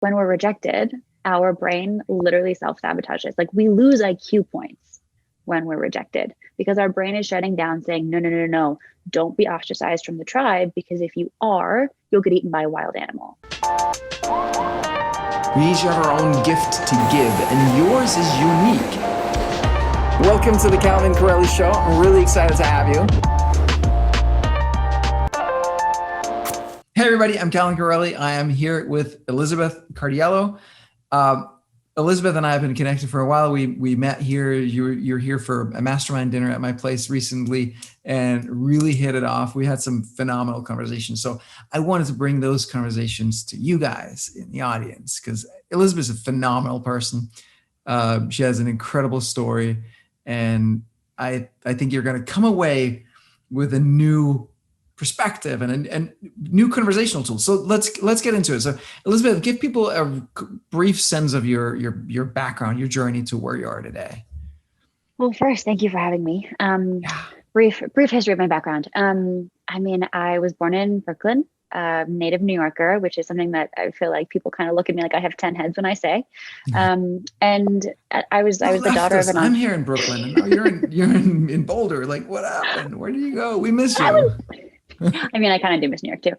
when we're rejected, our brain literally self-sabotages. Like we lose IQ points when we're rejected because our brain is shutting down saying, no, no, no, no, no, don't be ostracized from the tribe, because if you are, you'll get eaten by a wild animal. We each have our own gift to give, and yours is unique. Welcome to the Calvin Corelli Show. I'm really excited to have you. Hey everybody, I'm Calvin Corelli. I am here with Elisabeth Cardiello. Elisabeth and I have been connected for a while. We met here. You're here for a mastermind dinner at my place recently and really hit it off. We had some phenomenal conversations. So I wanted to bring those conversations to you guys in the audience because Elisabeth is a phenomenal person. She has an incredible story, and I think you're going to come away with a new perspective and new conversational tools. So let's get into it. So Elisabeth, give people a brief sense of your background, your journey to where you are today. Well, first, thank you for having me. Brief history of my background. I was born in Brooklyn, native New Yorker, which is something that I feel like people kind of look at me like I have 10 heads when I say. And I was the daughter of an. I'm here in Brooklyn, and now you're in Boulder. Like, what happened? Where did you go? We miss you. I kind of do miss New York too.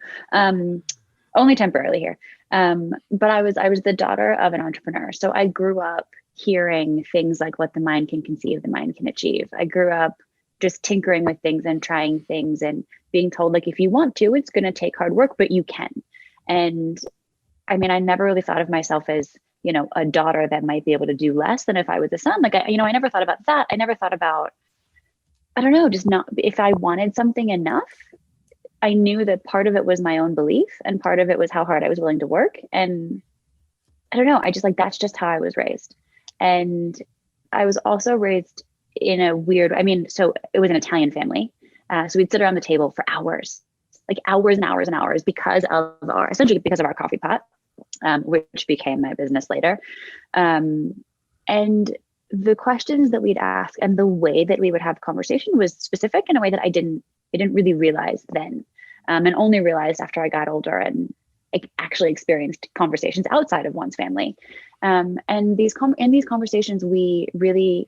Only temporarily here. But I was the daughter of an entrepreneur. So I grew up hearing things like what the mind can conceive, the mind can achieve. I grew up just tinkering with things and trying things and being told, like, if you want to, it's going to take hard work, but you can. And I never really thought of myself as, a daughter that might be able to do less than if I was a son. Like, I never thought about that. I never thought about, just not, if I wanted something enough, I knew that part of it was my own belief and part of it was how hard I was willing to work. And I don't know, that's just how I was raised. And I was also raised in a weird, so it was an Italian family. So we'd sit around the table for hours, like hours and hours and hours because of our coffee pot, which became my business later. And the questions that we'd ask and the way that we would have conversation was specific in a way that I didn't really realize then, and only realized after I got older and actually experienced conversations outside of one's family. And in these conversations, we really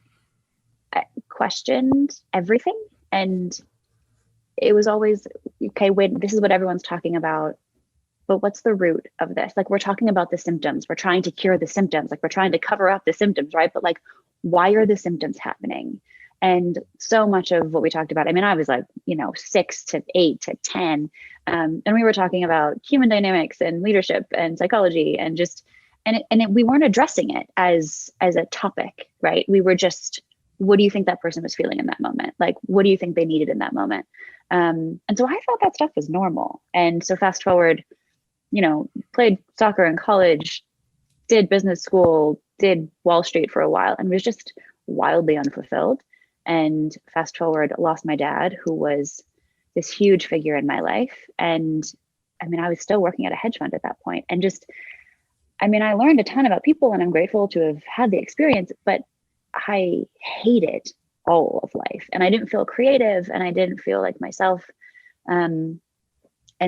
questioned everything. And it was always, okay, wait, this is what everyone's talking about, but what's the root of this? Like, we're talking about the symptoms. We're trying to cure the symptoms. Like, we're trying to cover up the symptoms, right? But like, why are the symptoms happening? And so much of what we talked about, I was like, 6 to 8 to 10. And we were talking about human dynamics and leadership and psychology and we weren't addressing it as a topic, right? We were just, what do you think that person was feeling in that moment? Like, what do you think they needed in that moment? And so I thought that stuff was normal. And so fast forward, played soccer in college, did business school, did Wall Street for a while, and was just wildly unfulfilled. And fast forward, lost my dad, who was this huge figure in my life. And I was still working at a hedge fund at that point. And I learned a ton about people, and I'm grateful to have had the experience, but I hated all of life. And I didn't feel creative, and I didn't feel like myself. And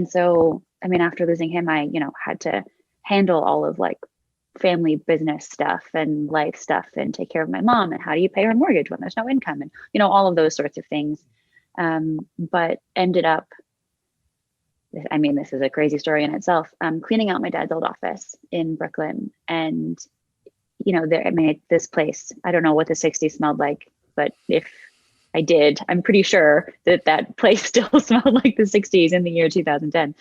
so, after losing him, I, had to handle all of like family business stuff and life stuff and take care of my mom, and how do you pay her mortgage when there's no income, and all of those sorts of things. But ended up, this is a crazy story in itself, cleaning out my dad's old office in Brooklyn. And this place, I don't know what the 60s smelled like, but if I did, I'm pretty sure that place still smelled like the 60s in the year 2010.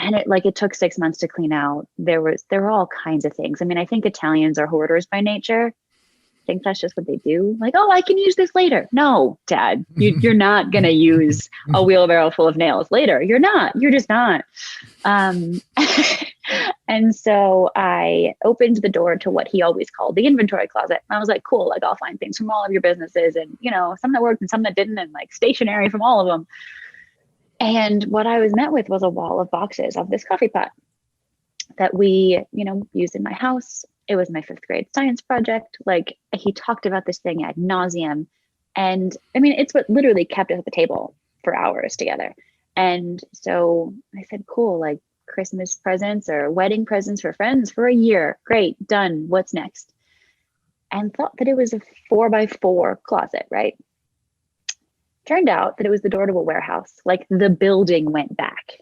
And it took 6 months to clean out. There were all kinds of things. I think Italians are hoarders by nature. I think that's just what they do. Like, oh, I can use this later. No, Dad, you're not going to use a wheelbarrow full of nails later. You're not. You're just not. And so I opened the door to what he always called the inventory closet. And I was like, cool, like I'll find things from all of your businesses, and, some that worked and some that didn't, and like stationery from all of them. And what I was met with was a wall of boxes of this coffee pot that we, used in my house. It was my 5th grade science project. Like, he talked about this thing ad nauseum. And it's what literally kept us at the table for hours together. And so I said, cool, like, Christmas presents or wedding presents for friends for a year. Great, done. What's next? And thought that it was a 4x4 closet, right? Turned out that it was the door to a warehouse. Like the building went back.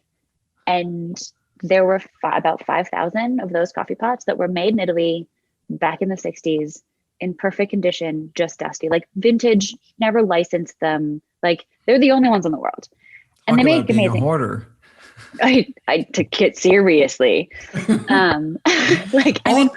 And there were about 5,000 of those coffee pots that were made in Italy back in the 60s in perfect condition, just dusty, like vintage, never licensed them. Like they're the only ones in the world. And Talk they about make being amazing. a hoarder. I took it seriously. Like, I mean,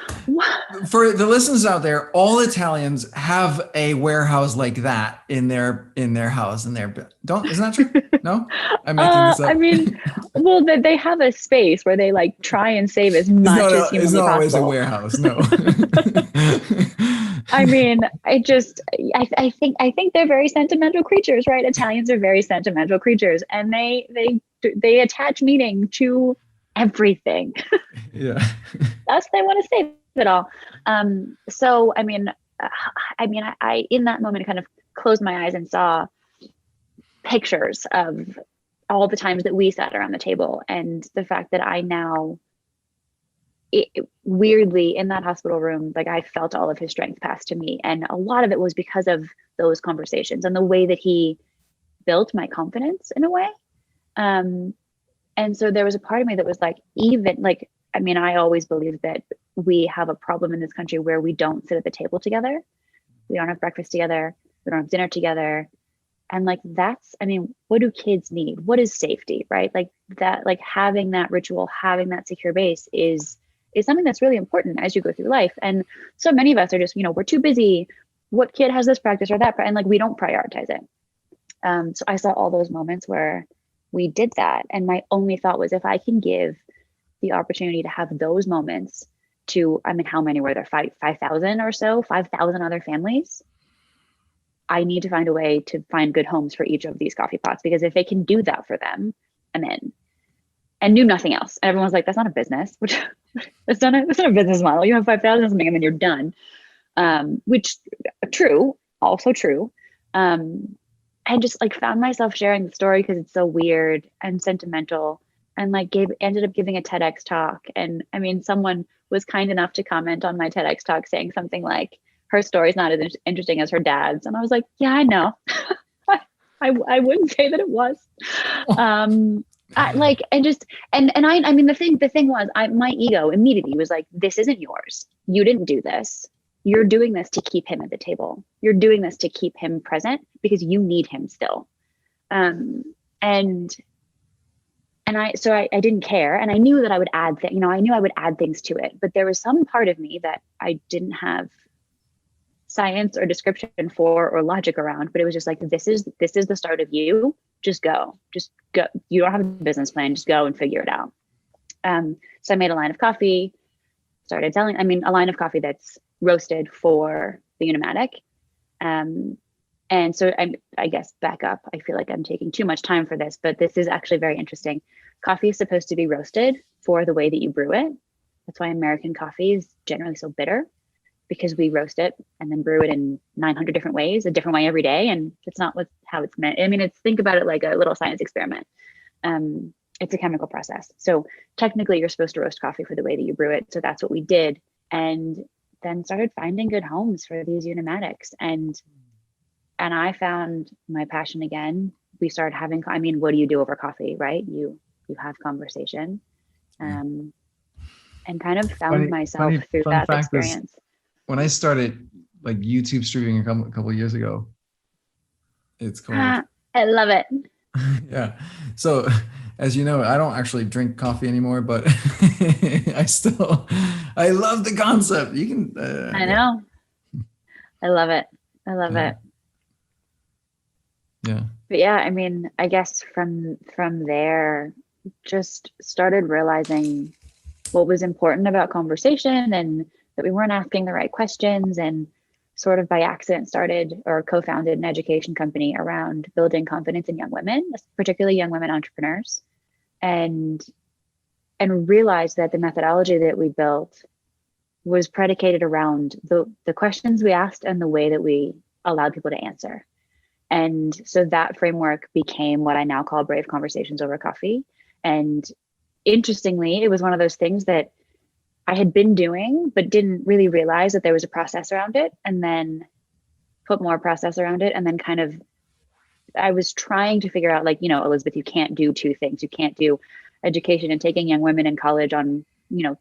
for the listeners out there, all Italians have a warehouse like that in their house. Isn't that true? No, I'm making this up. I mean, well, they have a space where they like try and save as much as humanly it's not always possible. a warehouse. No. I mean, I think they're very sentimental creatures, right? Italians are very sentimental creatures, and they attach meaning to everything. Yeah. That's they want to save it all. So I mean, I in that moment kind of closed my eyes and saw pictures of all the times that we sat around the table, and the fact that I now, weirdly, in that hospital room, like I felt all of his strength pass to me, and a lot of it was because of those conversations and the way that he built my confidence in a way. And so there was a part of me that was like, even like, I mean, I always believed that we have a problem in this country where we don't sit at the table together. We don't have breakfast together. We don't have dinner together. And like, that's, I mean, what do kids need? What is safety, right? Like that, like having that ritual, having that secure base is something that's really important as you go through life. And so many of us are just, we're too busy. What kid has this practice or that? And like, we don't prioritize it. So I saw all those moments where we did that. And my only thought was, if I can give the opportunity to have those moments to, I mean, how many were there? 5,000 or so, 5,000 other families. I need to find a way to find good homes for each of these coffee pots, because if they can do that for them, I'm in. And knew nothing else. And everyone's like, that's not a business, which that's not a business model. You have 5,000 something and then you're done. Which true, also true. I just like found myself sharing the story because it's so weird and sentimental, and like ended up giving a TEDx talk. And I mean, someone was kind enough to comment on my TEDx talk saying something like, her story's not as interesting as her dad's. And I was like, yeah, I know. I wouldn't say that it was. I mean, the thing was, my ego immediately was like, this isn't yours. You didn't do this. You're doing this to keep him at the table. You're doing this to keep him present because you need him still. And I didn't care. And I knew that I would add things to it, but there was some part of me that I didn't have science or description for or logic around, but it was just like, this is the start of you. Just go. You don't have a business plan. Just go and figure it out. So I made a line of coffee, started selling, a line of coffee that's roasted for the Unimatic. And so I guess back up, I feel like I'm taking too much time for this, but this is actually very interesting. Coffee is supposed to be roasted for the way that you brew it. That's why American coffee is generally so bitter, because we roast it and then brew it in 900 different ways, a different way every day. And it's not how it's meant. I mean, think about it like a little science experiment. It's a chemical process. So technically you're supposed to roast coffee for the way that you brew it. So that's what we did. And then started finding good homes for these Unimatics. And I found my passion again. We started having, what do you do over coffee, right? You have conversation, and kind of found myself through that experience. When I started like YouTube streaming a couple of years ago, it's called. I love it. Yeah. So as you know, I don't actually drink coffee anymore, but I love the concept. You can. I know. I love it. I love it. Yeah. But yeah, I guess from there, just started realizing what was important about conversation, and that we weren't asking the right questions, and sort of by accident started or co-founded an education company around building confidence in young women, particularly young women entrepreneurs, and realized that the methodology that we built was predicated around the questions we asked and the way that we allowed people to answer. And so that framework became what I now call Brave Conversations Over Coffee. And interestingly, it was one of those things that I had been doing, but didn't really realize that there was a process around it, and then put more process around it. And then kind of, I was trying to figure out, like, Elizabeth, you can't do two things. You can't do education and taking young women in college on,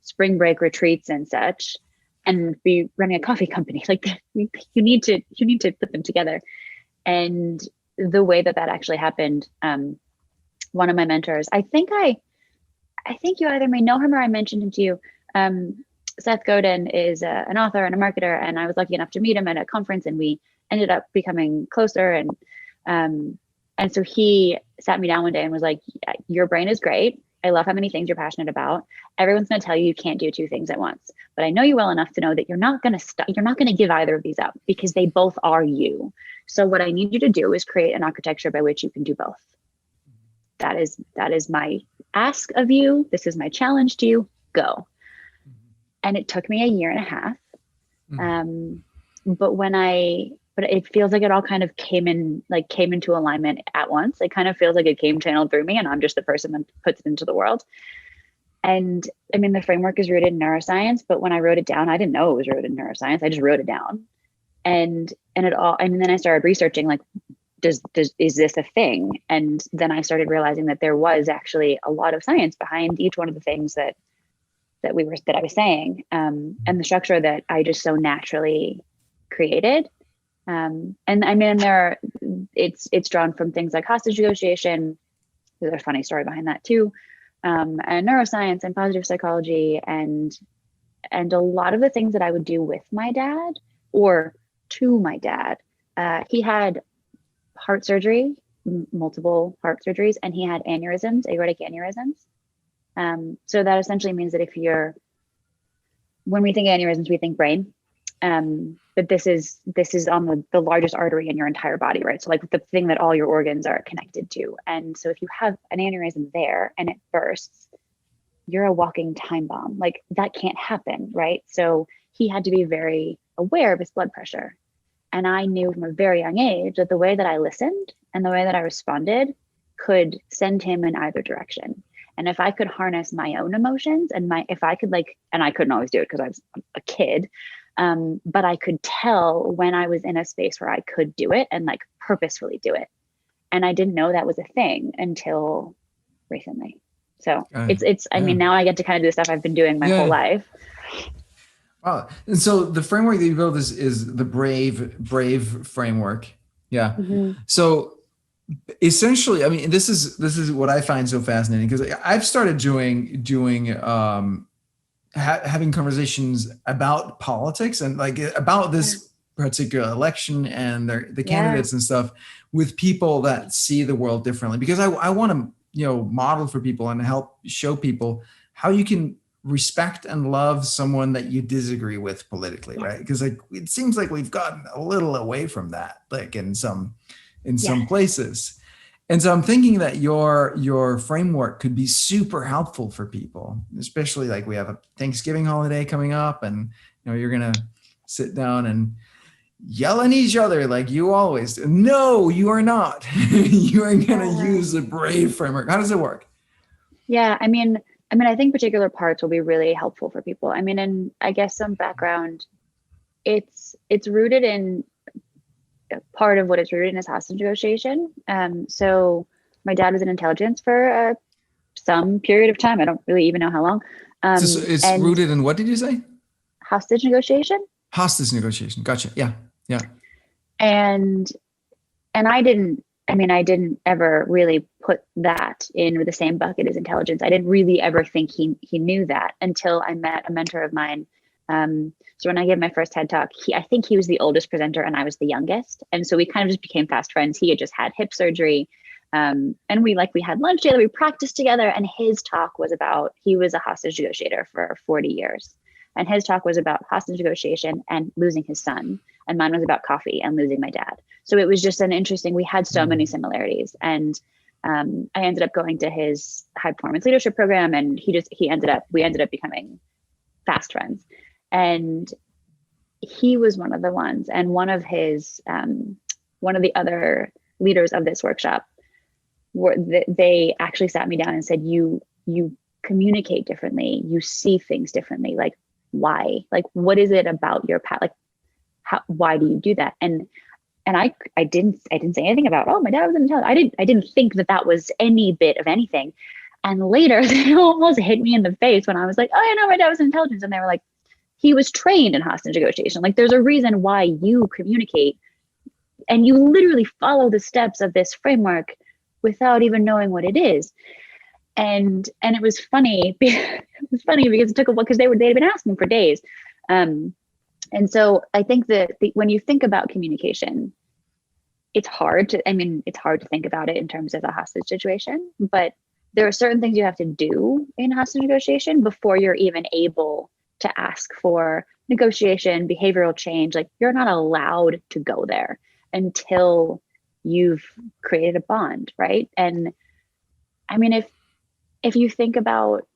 spring break retreats and such, and be running a coffee company. Like, you need to put them together. And the way that actually happened, one of my mentors, I think you either may know him or I mentioned him to you. Seth Godin is an author and a marketer, and I was lucky enough to meet him at a conference, and we ended up becoming closer. And so he sat me down one day and was like, your brain is great. I love how many things you're passionate about. Everyone's going to tell you can't do two things at once, but I know you well enough to know that you're not going to give either of these up, because they both are you. So what I need you to do is create an architecture by which you can do both. That is my ask of you. This is my challenge to you. Go. And it took me a year and a half. But it feels like it all kind of came into alignment at once. It kind of feels like it came channeled through me, and I'm just the person that puts it into the world. And I mean, the framework is rooted in neuroscience, but when I wrote it down, I didn't know it was rooted in neuroscience. I just wrote it down. And then I started researching, like, is this a thing? And then I started realizing that there was actually a lot of science behind each one of the things that I was saying, and the structure that I just so naturally created. And I mean, it's drawn from things like hostage negotiation. There's a funny story behind that too, and neuroscience and positive psychology, and a lot of the things that I would do with my dad or to my dad. He had heart surgery, multiple heart surgeries, and he had aneurysms, aortic aneurysms. So that essentially means that when we think aneurysms, we think brain. But this is on the largest artery in your entire body, right? So, like, the thing that all your organs are connected to. And so if you have an aneurysm there and it bursts, you're a walking time bomb. Like, that can't happen, right? So he had to be very aware of his blood pressure. And I knew from a very young age that the way that I listened and the way that I responded could send him in either direction. And if I could harness my own emotions and I couldn't always do it because I was a kid, but I could tell when I was in a space where I could do it and, like, purposefully do it. And I didn't know that was a thing until recently. So I mean, now I get to kind of do the stuff I've been doing my whole life. Wow. And so the framework that you built is the brave framework. Yeah. Mm-hmm. So essentially, I mean, this is what I find so fascinating, because I've started doing having conversations about politics and, like, about this particular election and the candidates and stuff with people that see the world differently, because I want to model for people and help show people how you can respect and love someone that you disagree with politically, right? Because, like, it seems like we've gotten a little away from that, like, in some places. And so I'm thinking that your framework could be super helpful for people, especially, like, we have a Thanksgiving holiday coming up, and you're gonna sit down and yell at each other like you always do. No, you are not. You are gonna use the brave framework. How does it work? Yeah, I mean, I think particular parts will be really helpful for people. I mean, and I guess some background, it's rooted in, part of what it's rooted in is hostage negotiation. So my dad was in intelligence for some period of time. I don't really even know how long. So it's rooted in, what did you say? Hostage negotiation. Hostage negotiation. Gotcha. Yeah. Yeah. And I didn't ever really put that in the same bucket as intelligence. I didn't really ever think he knew that until I met a mentor of mine. So when I gave my first TED talk, I think he was the oldest presenter and I was the youngest. And so we kind of just became fast friends. He had just had hip surgery. And we had lunch together, we practiced together. And his talk was about, he was a hostage negotiator for 40 years. And his talk was about hostage negotiation and losing his son. And mine was about coffee and losing my dad. So it was just we had so many similarities. And I ended up going to his high performance leadership program, and we ended up becoming fast friends. And he was one of the ones, and one of the other leaders of this workshop, they actually sat me down and said, you communicate differently, you see things differently. Like, why? Like, what is it about your path? Like, why do you do that? And I didn't say anything about, oh, my dad was intelligent. I didn't think that was any bit of anything. And later they almost hit me in the face when I was like, oh, I know my dad was intelligence. And they were like, he was trained in hostage negotiation. Like, there's a reason why you communicate and you literally follow the steps of this framework without even knowing what it is. And it was funny. It was funny because it took a while, because they'd been asking for days. And so I think that when you think about communication, it's hard to think about it in terms of a hostage situation, but there are certain things you have to do in hostage negotiation before you're even able to ask for negotiation, behavioral change. Like, you're not allowed to go there until you've created a bond, right? And I mean, if you think about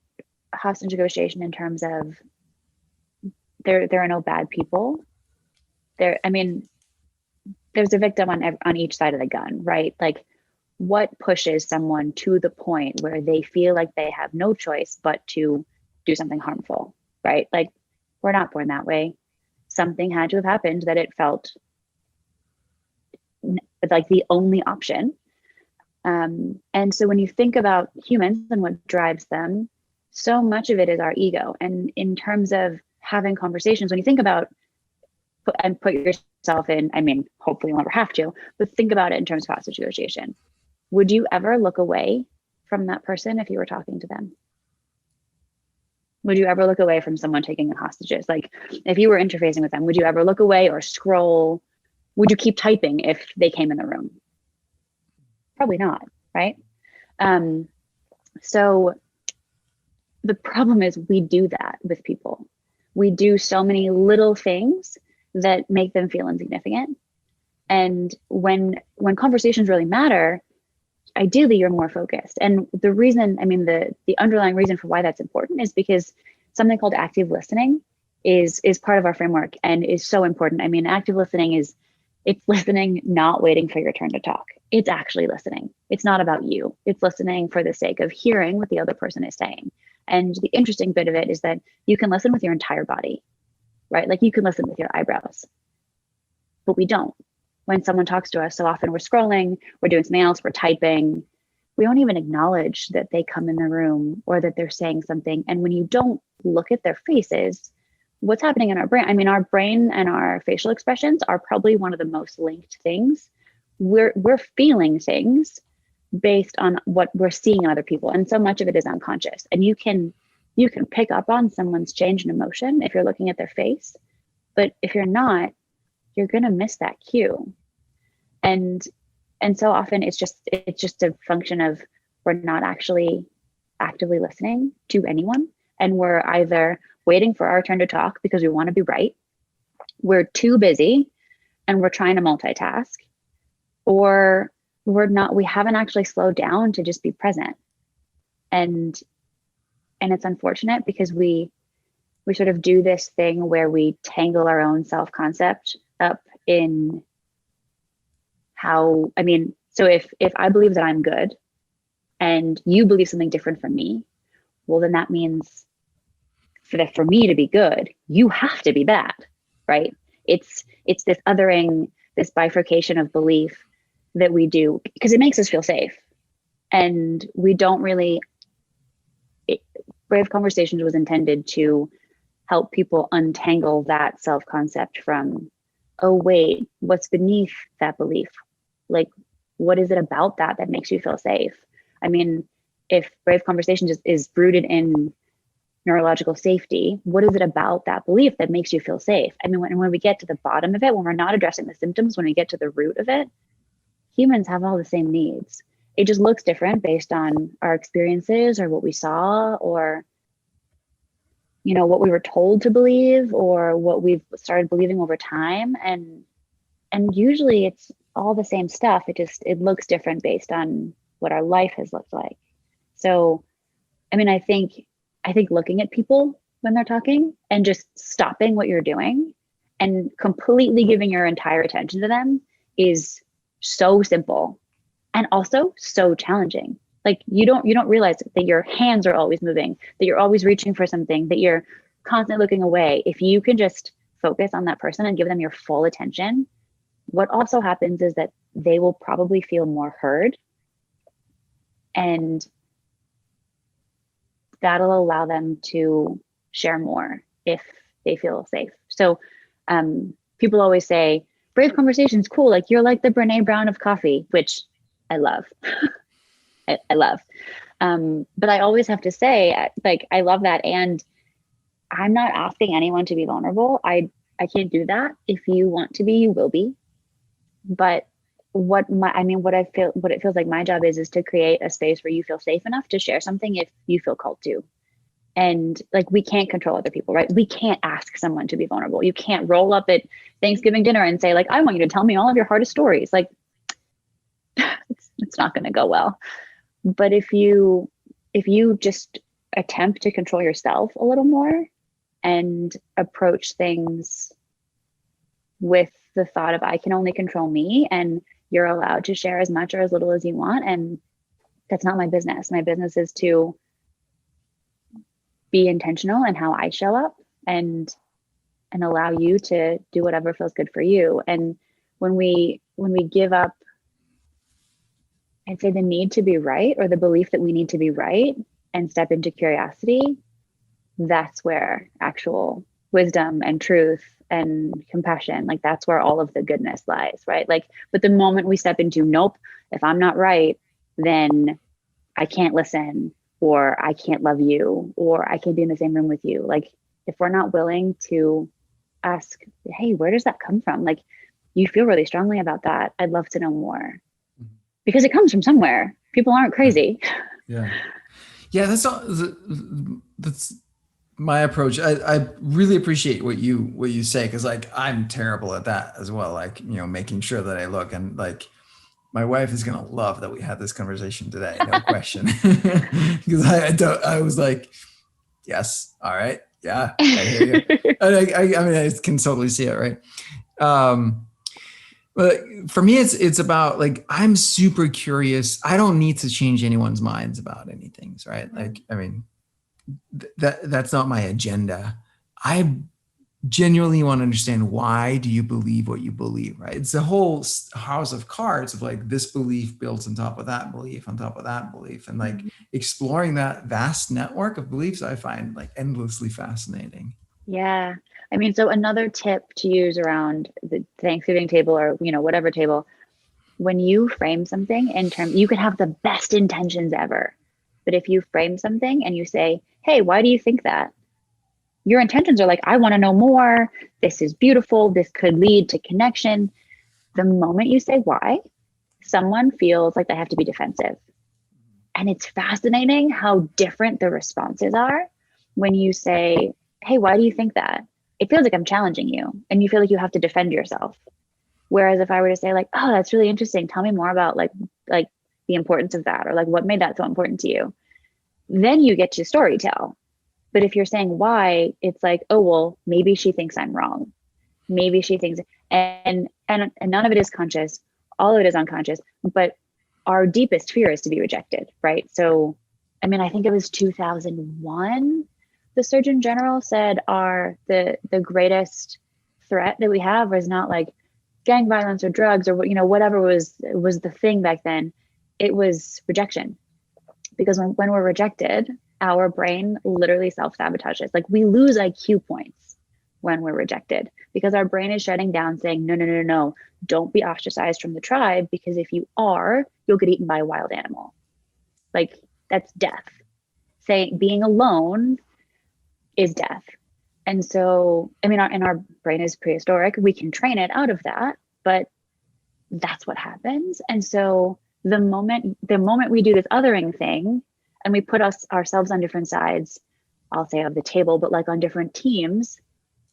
hostage negotiation in terms of there are no bad people. There's a victim on each side of the gun, right? Like, what pushes someone to the point where they feel like they have no choice but to do something harmful, right? Like, we're not born that way. Something had to have happened that it felt like the only option. And so when you think about humans and what drives them, so much of it is our ego. And in terms of having conversations, when you think about put yourself in, hopefully you'll never have to, but think about it in terms of hostage negotiation. Would you ever look away from that person if you were talking to them? Would you ever look away from someone taking hostages? Like, if you were interfacing with them, would you ever look away or scroll? Would you keep typing if they came in the room? Probably not, right? So the problem is we do that with people. We do so many little things that make them feel insignificant. And when conversations really matter, ideally you're more focused. And the reason, the underlying reason for why that's important is because something called active listening is part of our framework and is so important. Active listening it's listening, not waiting for your turn to talk. It's actually listening. It's not about you. It's listening for the sake of hearing what the other person is saying. And the interesting bit of it is that you can listen with your entire body, right? Like, you can listen with your eyebrows, but we don't. When someone talks to us, so often we're scrolling, we're doing something else, we're typing. We don't even acknowledge that they come in the room or that they're saying something. And when you don't look at their faces, what's happening in our brain? Our brain and our facial expressions are probably one of the most linked things. We're feeling things based on what we're seeing in other people. And so much of it is unconscious. And you can pick up on someone's change in emotion if you're looking at their face. But if you're not, you're going to miss that cue. And so often it's just a function of we're not actually actively listening to anyone. And we're either waiting for our turn to talk because we want to be right, we're too busy and we're trying to multitask, or we haven't actually slowed down to just be present. And it's unfortunate because we sort of do this thing where we tangle our own self-concept up in how, so if I believe that I'm good and you believe something different from me, well, then that means for me to be good, you have to be bad, right? It's this othering, this bifurcation of belief that we do because it makes us feel safe. And we don't really, Brave Conversations was intended to help people untangle that self-concept from, oh, wait, what's beneath that belief? Like, what is it about that makes you feel safe? If Brave Conversations is rooted in neurological safety, what is it about that belief that makes you feel safe? When we get to the bottom of it, when we're not addressing the symptoms, when we get to the root of it, humans have all the same needs. It just looks different based on our experiences or what we saw or, what we were told to believe or what we've started believing over time. And usually it's all the same stuff. It looks different based on what our life has looked like. So, I think looking at people when they're talking and just stopping what you're doing and completely giving your entire attention to them is so simple and also so challenging Like you don't realize that your hands are always moving, that you're always reaching for something, that you're constantly looking away. If you can just focus on that person and give them your full attention, what also happens is that they will probably feel more heard, and that'll allow them to share more if they feel safe. So people always say, brave conversation is cool. Like you're like the Brene Brown of coffee, which I love. I love. But I always have to say, like, I love that. And I'm not asking anyone to be vulnerable. I can't do that. If you want to be, you will be. But what it feels like my job is to create a space where you feel safe enough to share something if you feel called to. And like, we can't control other people, right? We can't ask someone to be vulnerable. You can't roll up at Thanksgiving dinner and say, like, I want you to tell me all of your hardest stories. Like, it's not going to go well. But if you just attempt to control yourself a little more and approach things with the thought of, I can only control me, and you're allowed to share as much or as little as you want, and that's not my business. My business is to be intentional in how I show up and allow you to do whatever feels good for you. And when we give up, I'd say, the need to be right, or the belief that we need to be right, and step into curiosity, that's where actual wisdom and truth and compassion, like that's where all of the goodness lies, right? Like, but the moment we step into, nope, if I'm not right, then I can't listen, or I can't love you, or I can't be in the same room with you. Like, if we're not willing to ask, hey, where does that come from? Like, you feel really strongly about that. I'd love to know more, because it comes from somewhere. People aren't crazy. Yeah. Yeah. That's my approach. I really appreciate what you say, because like I'm terrible at that as well. Like, making sure that I look, and like my wife is gonna love that we had this conversation today, no question. Because I was like, yes, all right, yeah, I hear you. I mean, I can totally see it, right? But for me, it's about like, I'm super curious. I don't need to change anyone's minds about anything, right? Like, I mean, that's not my agenda. I genuinely want to understand, why do you believe what you believe, right? It's the whole house of cards of like, this belief builds on top of that belief, on top of that belief. And like exploring that vast network of beliefs, I find like endlessly fascinating. Yeah. I mean, so another tip to use around the Thanksgiving table, or, whatever table, when you frame something in terms, you could have the best intentions ever, but if you frame something and you say, hey, why do you think that? Your intentions are like, I want to know more. This is beautiful. This could lead to connection. The moment you say why, someone feels like they have to be defensive. And it's fascinating how different the responses are when you say, hey, why do you think that? It feels like I'm challenging you, and you feel like you have to defend yourself. Whereas if I were to say like, oh, that's really interesting, tell me more about like the importance of that, or like what made that so important to you, then you get to story tell. But if you're saying why, it's like, oh, well, maybe she thinks I'm wrong. Maybe she thinks, and none of it is conscious. All of it is unconscious. But our deepest fear is to be rejected, right? So, I mean, I think it was 2001, the Surgeon General said the greatest threat that we have is not like gang violence or drugs or whatever was the thing back then. It was rejection. Because when we're rejected, our brain literally self-sabotages. Like, we lose IQ points when we're rejected, because our brain is shutting down, saying, no, don't be ostracized from the tribe, because if you are, you'll get eaten by a wild animal. Like, that's death. Being alone is death. And so, I mean, our brain is prehistoric. We can train it out of that, but that's what happens. And so the moment we do this othering thing, and we put ourselves on different sides, I'll say of the table, but like on different teams,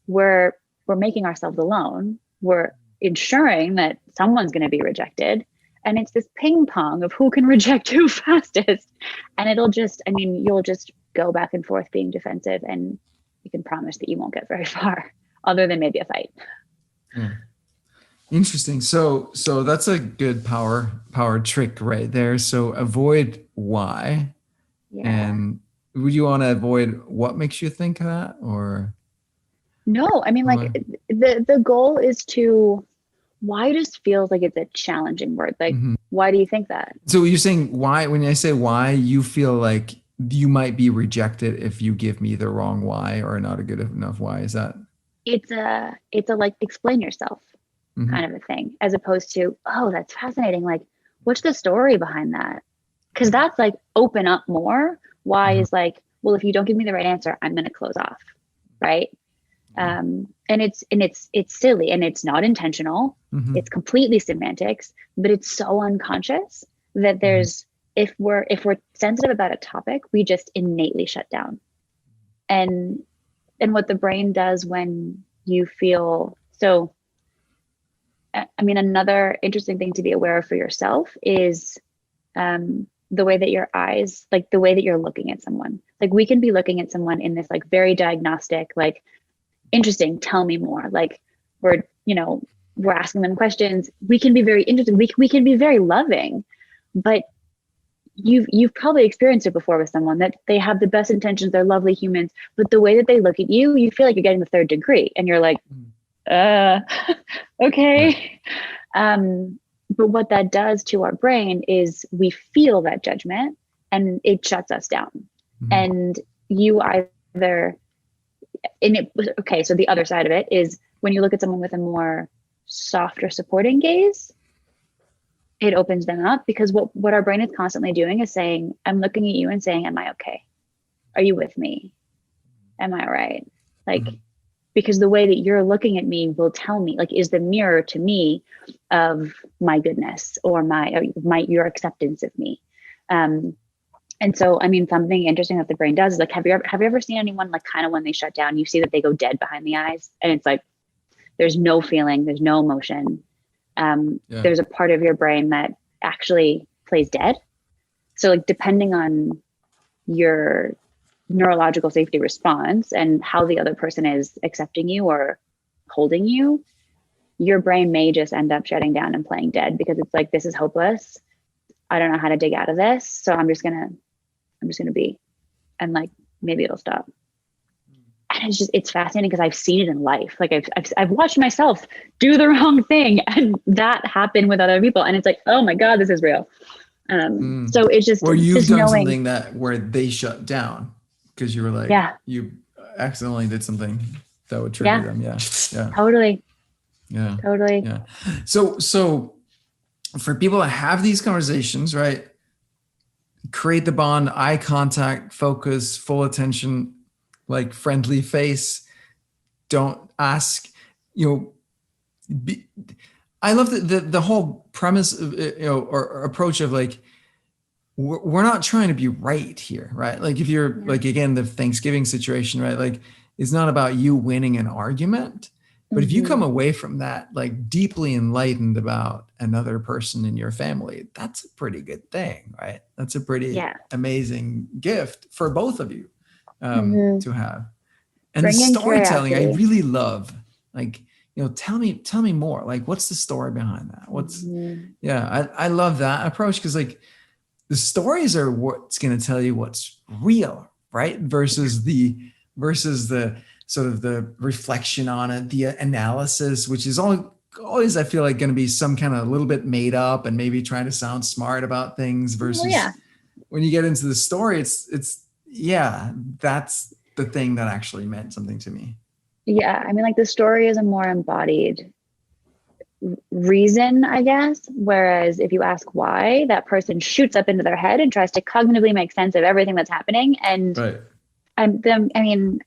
we're making ourselves alone. We're ensuring that someone's going to be rejected. And it's this ping pong of who can reject who fastest. And you'll just go back and forth being defensive, and you can promise that you won't get very far, other than maybe a fight. Interesting. So that's a good power trick right there. So avoid why. Yeah. And would you want to avoid what makes you think that, or No, I mean, like what? the goal is to, why just feels like it's a challenging word. Like, Mhm. why do you think that? So you're saying why, when I say why, you feel like you might be rejected if you give me the wrong why or not a good enough why. Is that? It's a like explain yourself Mhm. kind of a thing, as opposed to, oh, that's fascinating. Like, what's the story behind that? Because that's like open up more. Why Uh-huh. is like, well, if you don't give me the right answer, I'm going to close off, right? Yeah. And it's silly and it's not intentional. Mhm. It's completely semantics, but it's so unconscious that Mhm. there's, if we're sensitive about a topic, we just innately shut down. And and what the brain does when you feel so, I mean, another interesting thing to be aware of for yourself is the way that your eyes, like the way that you're looking at someone. Like we can be looking at someone in this like very diagnostic, like interesting, tell me more. Like we're, we're asking them questions. We can be very interested. We can be very loving, but you've probably experienced it before with someone that they have the best intentions. They're lovely humans, but the way that they look at you, you feel like you're getting the third degree, and you're like, Mhm. uh, Right. okay. But what that does to our brain is we feel that judgment and it shuts us down. Mhm. And you either, and it, okay, so the other side of it is when you look at someone with a more softer supporting gaze, it opens them up, because what our brain is constantly doing is saying, I'm looking at you and saying, am I okay? Are you with me? Am I all right? Like, Mhm. because the way that you're looking at me will tell me, like, is the mirror to me of my goodness, or my your acceptance of me. um and so, I mean, something interesting that the brain does is like, have you ever seen anyone like kind of when they shut down, you see that they go dead behind the eyes, and it's like there's no feeling, there's no emotion. Yeah. There's a part of your brain that actually plays dead. So like depending on your neurological safety response and how the other person is accepting you or holding you, your brain may just end up shutting down and playing dead, because it's like, this is hopeless. I don't know how to dig out of this. So I'm just gonna be, and like maybe it'll stop. And it's fascinating because I've seen it in life. Like I've watched myself do the wrong thing, and that happened with other people. And it's like, oh my God, this is real. Mm. So it's just Or you've just done knowing, something that where they shut down because you were like yeah, you accidentally did something that would trigger yeah, them. Yeah. Yeah. totally, Yeah. totally. Yeah. So for people that have these conversations, right? Create the bond, eye contact, focus, full attention, like friendly face. Don't ask, you know, be, I love the whole premise of, or approach of like, we're not trying to be right here, right? Like if you're Yeah. like, again, the Thanksgiving situation, right? Like it's not about you winning an argument, but if you come Mm-hmm. away from that like deeply enlightened about another person in your family, that's a pretty good thing, right? That's a pretty Yeah. amazing gift for both of you, Mm-hmm. to have. And the Bringing storytelling I curiosity. really love. Like, tell me more. Like, what's the story behind that? Mm-hmm. Yeah, I love that approach, because like the stories are what's going to tell you what's real, right? Versus the sort of the reflection on it, the analysis, which is always I feel like going to be some kind of a little bit made up and maybe trying to sound smart about things, Well, versus yeah. when you get into the story, it's yeah, that's the thing that actually meant something to me. Yeah. I mean, like the story is a more embodied reason, I guess. Whereas if you ask why, that person shoots up into their head and tries to cognitively make sense of everything that's happening. And Right. I mean,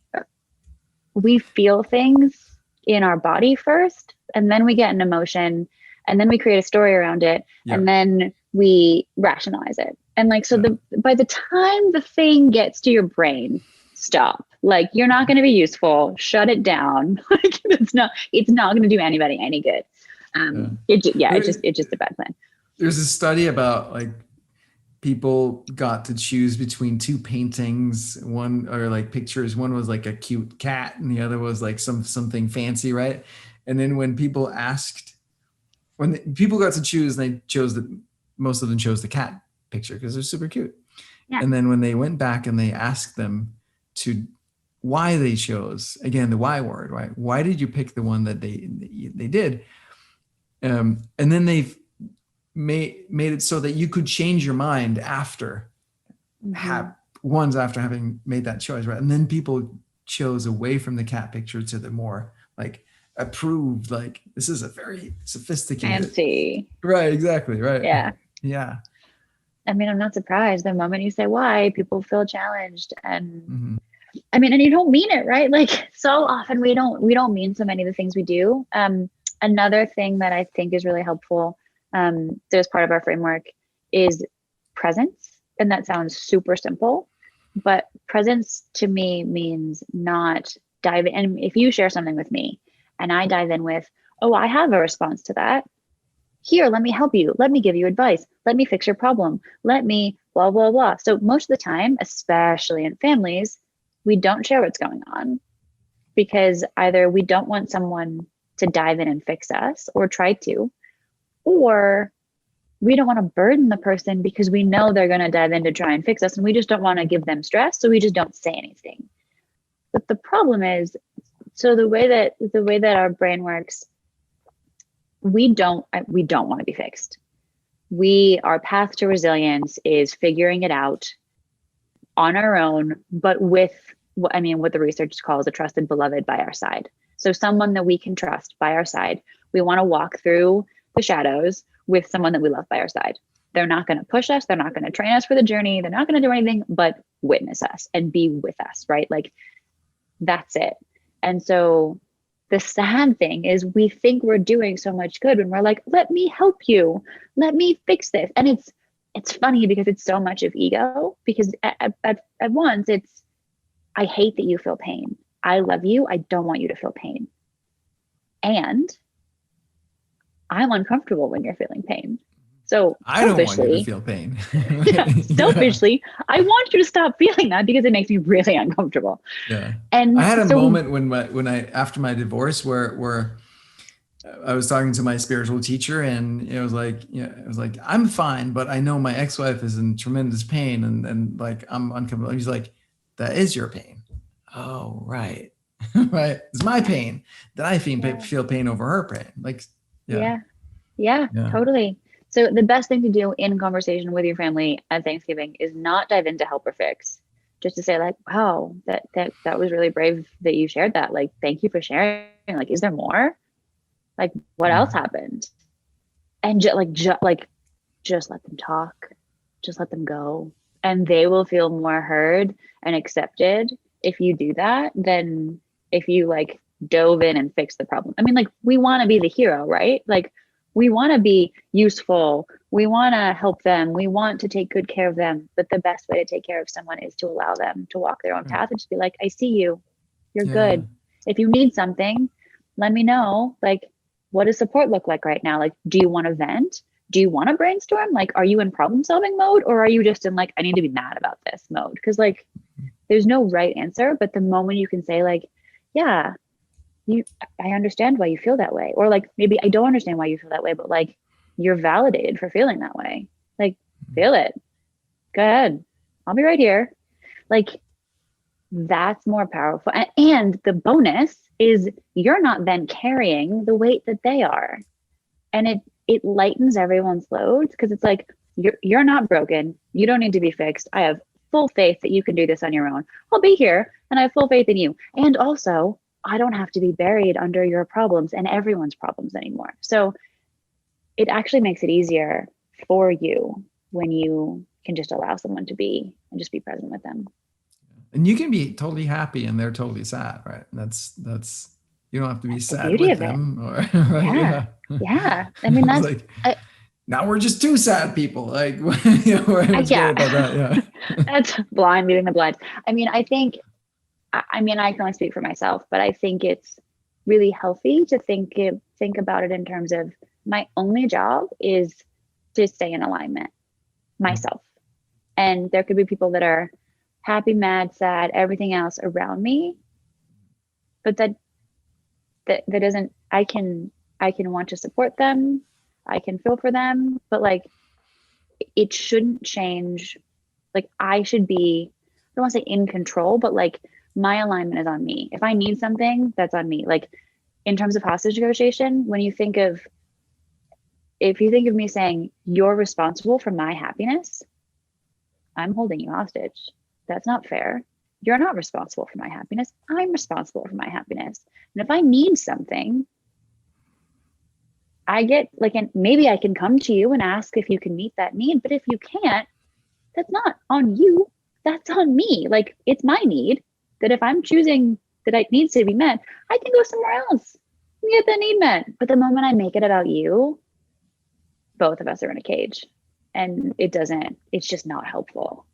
we feel things in our body first, and then we get an emotion, and then we create a story around it, Yeah. and then we rationalize it. And like, so Yeah. by the time the thing gets to your brain, stop. Like, you're not going to be useful. Shut it down. Like, it's not going to do anybody any good. Yeah. Yeah, There, it's just a bad plan. there's a study about like people got to choose between two paintings, one or like pictures. One was like a cute cat and the other was like something fancy, right? And then when people asked when people got to choose, most of them chose the cat picture because they're super cute. Yeah. And then when they went back and they asked them to why they chose, again, the why word, right? Why did you pick the one that they did? And then they've made it so that you could change your mind after after having made that choice, right? And then people chose away from the cat picture to the more like approved, like this is a very sophisticated, fancy. Right, exactly, right. Yeah. I mean, I'm not surprised. The moment you say why, people feel challenged. And I mean, and you don't mean it, right? Like so often we don't mean so many of the things we do. Another thing that I think is really helpful, as part of our framework, is presence. And that sounds super simple, but presence to me means not dive in. And if you share something with me and I dive in with, oh, I have a response to that. Here, let me help you. Let me give you advice. Let me fix your problem. Let me blah, blah, blah. So most of the time, especially in families, we don't share what's going on because either we don't want someone to dive in and fix us or try to, or we don't want to burden the person because we know they're going to dive in to try and fix us and we just don't want to give them stress. So we just don't say anything. But the problem is, so the way that our brain works, we don't want to be fixed. Our path to resilience is figuring it out on our own, but with what the research calls a trusted beloved by our side. So someone that we can trust by our side. We want to walk through the shadows with someone that we love by our side. They're not going to push us. They're not going to train us for the journey. They're not going to do anything but witness us and be with us, right? Like that's it. And so the sad thing is we think we're doing so much good when we're like, let me help you. Let me fix this. And it's funny because it's so much of ego because at once it's, I hate that you feel pain. I love you. I don't want you to feel pain. And I'm uncomfortable when you're feeling pain. So I don't want you to feel pain. Selfishly, I want you to stop feeling that because it makes me really uncomfortable. Yeah. And I had a moment when I after my divorce where I was talking to my spiritual teacher and it was like, I'm fine, but I know my ex-wife is in tremendous pain and like I'm uncomfortable. He's like, that is your pain. Oh, right. Right. It's my pain that I feel pain over her pain. Like, yeah, totally. So the best thing to do in conversation with your family at Thanksgiving is not dive into help or fix, just to say like, wow, that was really brave that you shared that. Like, thank you for sharing. Like, is there more? Like, what else happened? And just let them talk, just let them go. And they will feel more heard and accepted if you do that than if you like dove in and fixed the problem. I mean, like we want to be the hero, right? Like we want to be useful. We want to help them. We want to take good care of them. But the best way to take care of someone is to allow them to walk their own path and just be like, I see you. You're good. If you need something, let me know. Like, what does support look like right now? Like, do you want to vent? Do you want to brainstorm? Like, are you in problem solving mode or are you just in like, I need to be mad about this mode? Because like, there's no right answer. But the moment you can say like, yeah, I understand why you feel that way. Or like, maybe I don't understand why you feel that way, but like, you're validated for feeling that way. Like, feel it. Go ahead. I'll be right here. Like, that's more powerful. And the bonus is you're not then carrying the weight that they are. And it lightens everyone's loads because it's like, you're not broken. You don't need to be fixed. I have full faith that you can do this on your own. I'll be here and I have full faith in you. And also, I don't have to be buried under your problems and everyone's problems anymore. So it actually makes it easier for you when you can just allow someone to be and just be present with them. And you can be totally happy and they're totally sad, right? That's you don't have to be sad with them. Or, right? Yeah. I mean, that's like, now we're just two sad people. Like, what's great about that? Yeah. That's blind leading the blind. I mean, I think, I can only speak for myself, but I think it's really healthy to think about it in terms of my only job is to stay in alignment myself. And there could be people that are happy, mad, sad, everything else around me, but that doesn't, I can want to support them. I can feel for them, but like it shouldn't change. Like I should be, I don't want to say in control, but like my alignment is on me. If I need something, that's on me. Like in terms of hostage negotiation, if you think of me saying you're responsible for my happiness, I'm holding you hostage. That's not fair. You're not responsible for my happiness. I'm responsible for my happiness. And if I need something, I get like, and maybe I can come to you and ask if you can meet that need. But if you can't, that's not on you. That's on me. Like it's my need that if I'm choosing that it needs to be met, I can go somewhere else and get that need met. But the moment I make it about you, both of us are in a cage, and it's just not helpful.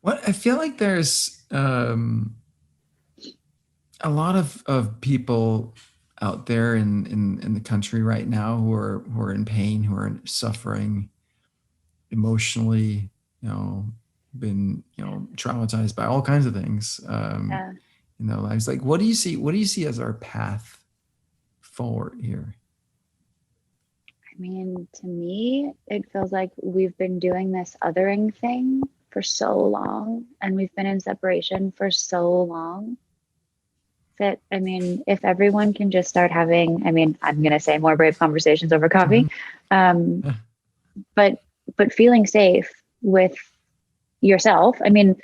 What I feel like there's a lot of people out there in the country right now who are in pain, who are suffering emotionally, been traumatized by all kinds of things in their lives. Like, what do you see as our path forward here? I mean, to me, it feels like we've been doing this othering thing for so long, and we've been in separation for so long that, I mean, if everyone can just start having, I mean, I'm going to say more brave conversations over coffee, but feeling safe with yourself. I mean,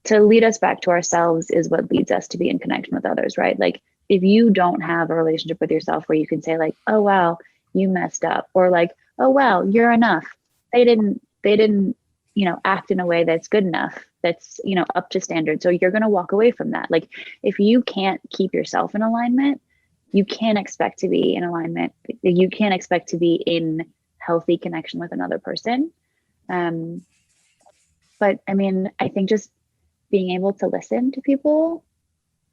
to lead us back to ourselves is what leads us to be in connection with others, right? Like if you don't have a relationship with yourself where you can say like, oh, wow, you messed up, or like, oh, wow, you're enough. They didn't, act in a way that's good enough, that's, up to standard. So you're going to walk away from that. Like if you can't keep yourself in alignment, you can't expect to be in alignment. You can't expect to be in healthy connection with another person. But I mean, I think just being able to listen to people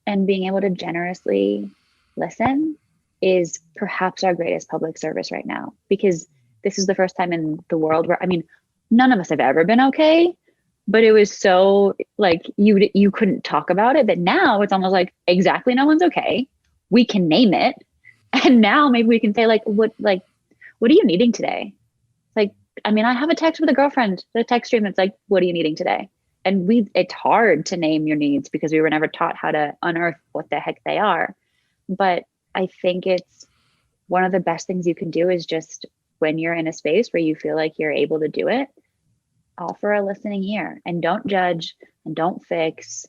and being able to generously listen is perhaps our greatest public service right now, because this is the first time in the world where, I mean, none of us have ever been okay, but it was so like you couldn't talk about it, that now it's almost like exactly no one's okay. We can name it. And now maybe we can say like, what are you needing today? Like, I mean, I have a text with a girlfriend, the text stream that's like, what are you needing today? And it's hard to name your needs because we were never taught how to unearth what the heck they are. But I think it's one of the best things you can do is just when you're in a space where you feel like you're able to do it, offer a listening ear and don't judge and don't fix.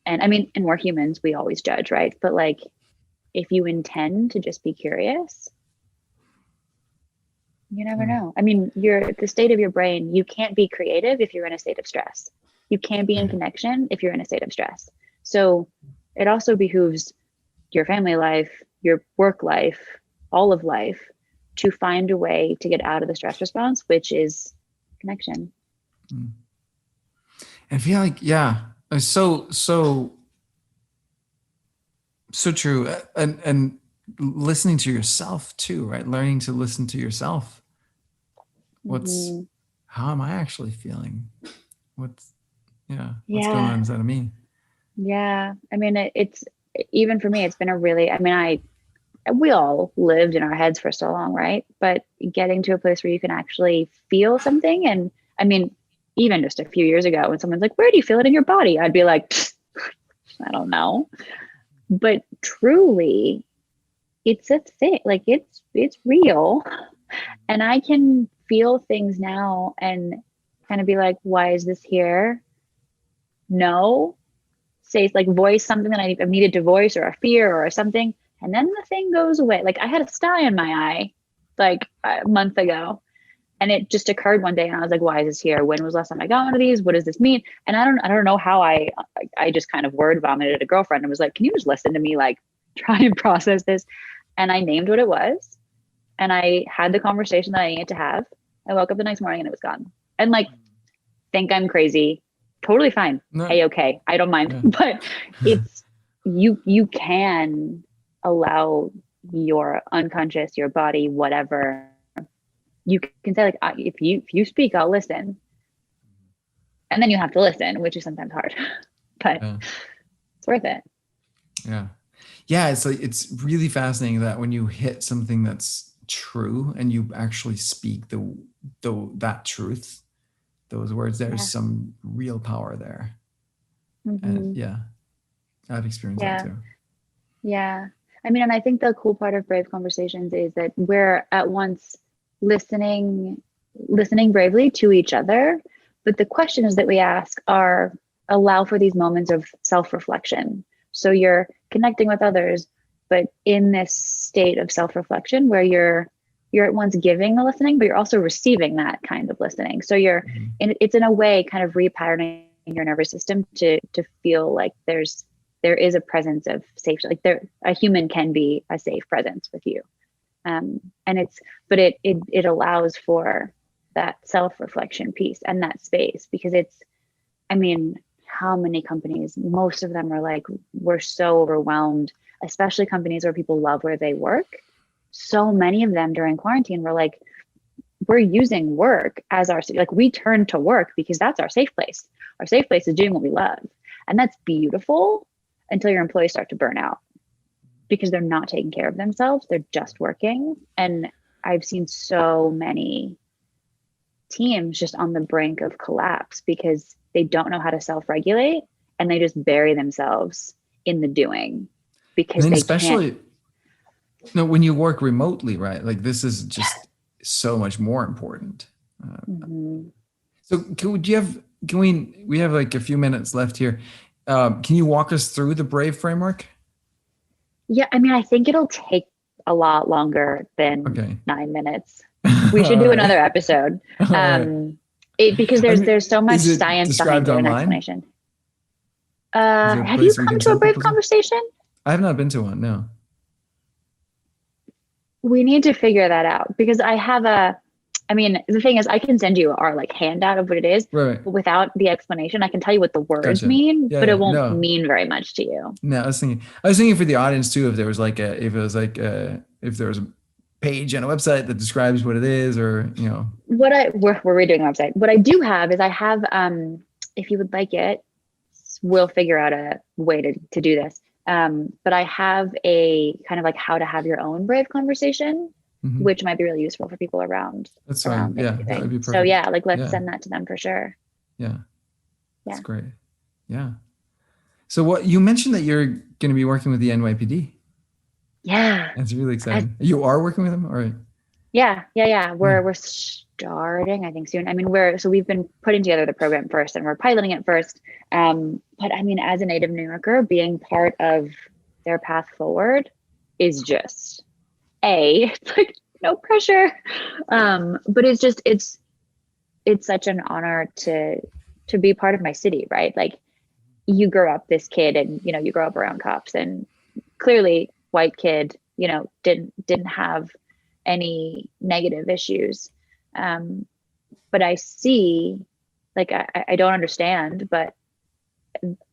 And I mean, and we're humans, we always judge, right? But like, if you intend to just be curious, you never know. I mean, the state of your brain, you can't be creative if you're in a state of stress. You can't be in connection if you're in a state of stress. So it also behooves your family life, your work life, all of life, to find a way to get out of the stress response, which is connection. I feel like, yeah, so true. And listening to yourself too, right? Learning to listen to yourself. How am I actually feeling? What's going on inside of me? Yeah. I mean, it's even for me, it's been we all lived in our heads for so long, right? But getting to a place where you can actually feel something. And I mean, even just a few years ago, when someone's like, where do you feel it in your body? I'd be like, I don't know. But truly, it's a thing. Like it's real. And I can feel things now and kind of be like, why is this here? No. Say like voice something that I've needed to voice, or a fear or something. And then the thing goes away. Like I had a sty in my eye like a month ago, and it just occurred one day, and I was like, why is this here? When was the last time I got one of these? What does this mean? And I don't know how I just kind of word vomited at a girlfriend and was like, can you just listen to me, like try and process this? And I named what it was, and I had the conversation that I needed to have. I woke up the next morning and it was gone. And like, think I'm crazy. Totally fine. No. A-okay. I don't mind. Yeah. But it's you can allow your unconscious, your body, whatever. You can say like, if you speak, I'll listen. And then you have to listen, which is sometimes hard, but it's worth it. Yeah. yeah, it's like, it's really fascinating that when you hit something that's true and you actually speak that truth, those words, there's Yeah. some real power there. And Hmm. yeah, I've experienced that Yeah. too. Yeah. I mean, and I think the cool part of Brave Conversations is that we're at once listening, listening bravely to each other, but the questions that we ask are allow for these moments of self-reflection. So you're connecting with others, but in this state of self-reflection where you're at once giving the listening, but you're also receiving that kind of listening. So Mhm. it's in a way kind of repatterning your nervous system to feel like there is a presence of safety. Like a human can be a safe presence with you. And it allows for that self-reflection piece and that space, because I mean, how many companies, most of them are like, we're so overwhelmed, especially companies where people love where they work. So many of them during quarantine were like, we're using work as like we turn to work because that's our safe place. Our safe place is doing what we love. And that's beautiful until your employees start to burn out because they're not taking care of themselves. They're just working. And I've seen so many teams just on the brink of collapse because they don't know how to self-regulate and they just bury themselves in the doing And because then they can't. especially, no, when you work remotely, right? Like this is just so much more important. Mhm. So we have like a few minutes left here. Can you walk us through the Brave framework? Yeah, I mean, I think it'll take a lot longer than Okay. 9 minutes. We should All do right. another episode. All right. Because I mean, there's so much is it science behind described it and online? explanation. Is there a Have you place we come can to a send Brave people to? conversation? I have not been to one. No. We need to figure that out because I mean, the thing is I can send you our like handout of what it is, Right. but without the explanation, I can tell you what the words Gotcha. mean, Yeah. but it Yeah. won't No. mean very much to you. No. I was thinking for the audience too, if there was like if there was a page on a website that describes what it is, or We're redoing the website. What I do have is I have, if you would like it, we'll figure out a way to do this. But I have a kind of like how to have your own brave conversation, Mhm. which might be really useful for people That's fine. around Yeah, that would Thanksgiving. be So perfect. yeah, like let's Yeah. send that to them for sure. Yeah. That's Yeah. great. Yeah. So what you mentioned that you're going to be working with the NYPD. Yeah. That's really I, exciting. You are working with them, or yeah. yeah. We're starting, I think, soon. I mean, we've been putting together the program first and we're piloting it first. But I mean, as a native New Yorker, being part of their path forward is just it's like no pressure. But it's such an honor to be part of my city, right? Like you grow up this kid and you grow up around cops and clearly white kid, didn't have any negative issues. But I see, like, I don't understand, but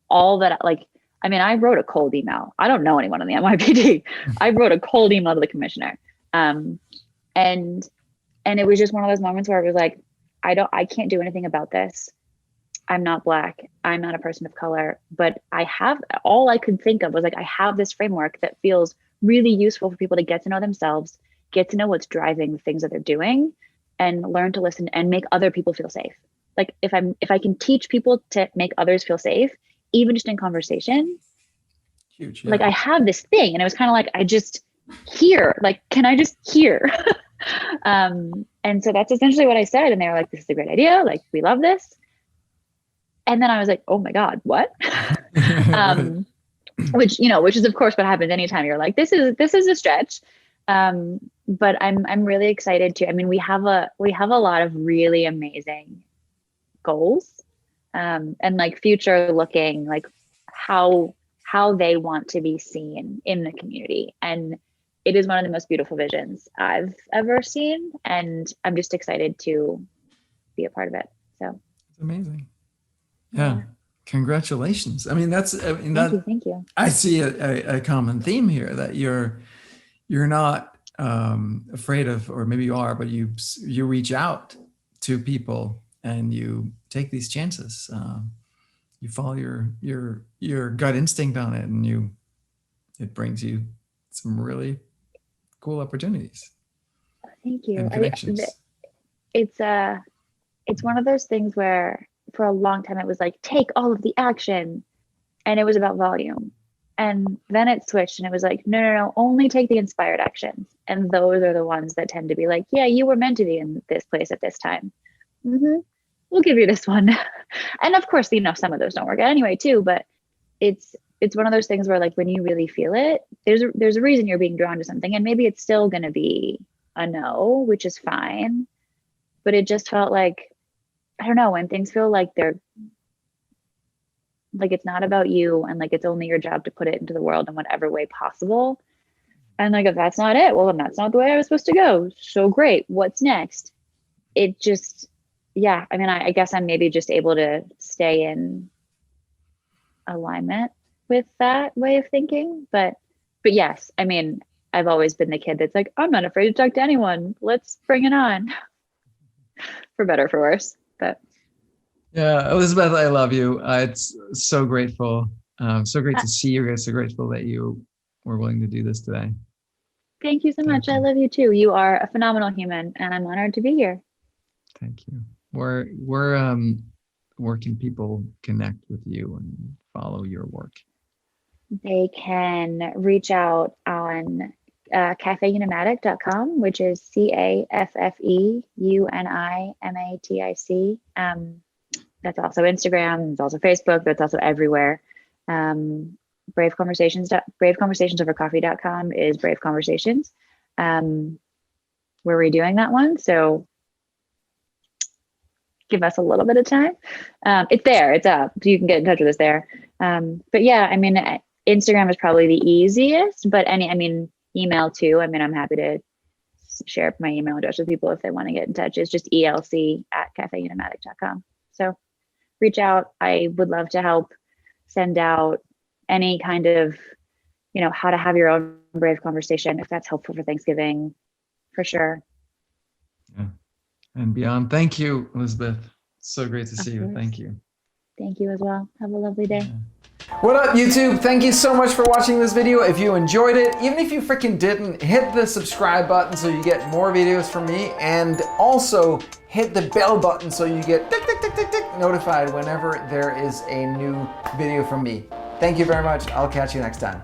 all that, like, I mean, I wrote a cold email. I don't know anyone in the NYPD. I wrote a cold email to the commissioner. Um, and, and it was just one of those moments where it was like, I can't do anything about this. I'm not Black. I'm not a person of color, but all I could think of was like, I have this framework that feels really useful for people to get to know themselves, get to know what's driving the things that they're doing, and learn to listen and make other people feel safe. Like if I can teach people to make others feel safe, even just in conversation, Huge. like Yeah. I have this thing, and it was kind of like I just hear, like, can I just hear? And so that's essentially what I said, and they were like, "This is a great idea. Like, we love this." And then I was like, oh my God, what? Right. which is of course what happens anytime you're like, this is a stretch. But I'm really excited to, I mean, we have a lot of really amazing goals, and like future looking, like how they want to be seen in the community. And it is one of the most beautiful visions I've ever seen. And I'm just excited to be a part of it. So It's amazing. Yeah. yeah. Congratulations. I mean, Thank you. I see a common theme here that you're not afraid of, or maybe you are, but you reach out to people and you take these chances. You follow your gut instinct on it, and it brings you some really cool opportunities Thank you. and connections. It's one of those things where for a long time it was like, take all of the action, and it was about volume. And then it switched and it was like, no, only take the inspired actions. And those are the ones that tend to be like, yeah, you were meant to be in this place at this time. We'll give you this one. And of course, some of those don't work out anyway too, but it's one of those things where like when you really feel it, there's a reason you're being drawn to something, and maybe it's still going to be a no, which is fine. But it just felt like, I don't know, when things feel like they're like it's not about you and like it's only your job to put it into the world in whatever way possible. And like if that's not it, well then that's not the way I was supposed to go. So great. What's next? It just, yeah. I mean, I guess I'm maybe just able to stay in alignment with that way of thinking. But yes, I mean, I've always been the kid that's like, I'm not afraid to talk to anyone. Let's bring it on. For better or for worse. But yeah, Elisabeth, I love you. It's so grateful. So great to see you. So grateful that you were willing to do this today. Thank you so much. I love you too. You are a phenomenal human, and I'm honored to be here. Thank you. Where can people connect with you and follow your work? They can reach out on cafeunimatic.com, which is CAFFEUNIMATIC. That's also Instagram. It's also Facebook. That's also everywhere. braveconversationsovercoffee.com is Brave Conversations. We're redoing that one, so give us a little bit of time. It's there. It's up. So you can get in touch with us there. But yeah, I mean, Instagram is probably the easiest, but email too. I mean, I'm happy to share my email address with people if they want to get in touch. It's just elc@cafeunimatic.com. So reach out. I would love to help send out any kind of, how to have your own brave conversation, if that's helpful for Thanksgiving, for sure. Yeah. And beyond. Thank you, Elisabeth. So great to see you. Thank you. Thank you as well. Have a lovely day. Yeah. What up, YouTube? Thank you so much for watching this video. If you enjoyed it, even if you freaking didn't, hit the subscribe button so you get more videos from me, and also hit the bell button so you get tick, tick, tick, tick, tick, notified whenever there is a new video from me. Thank you very much. I'll catch you next time.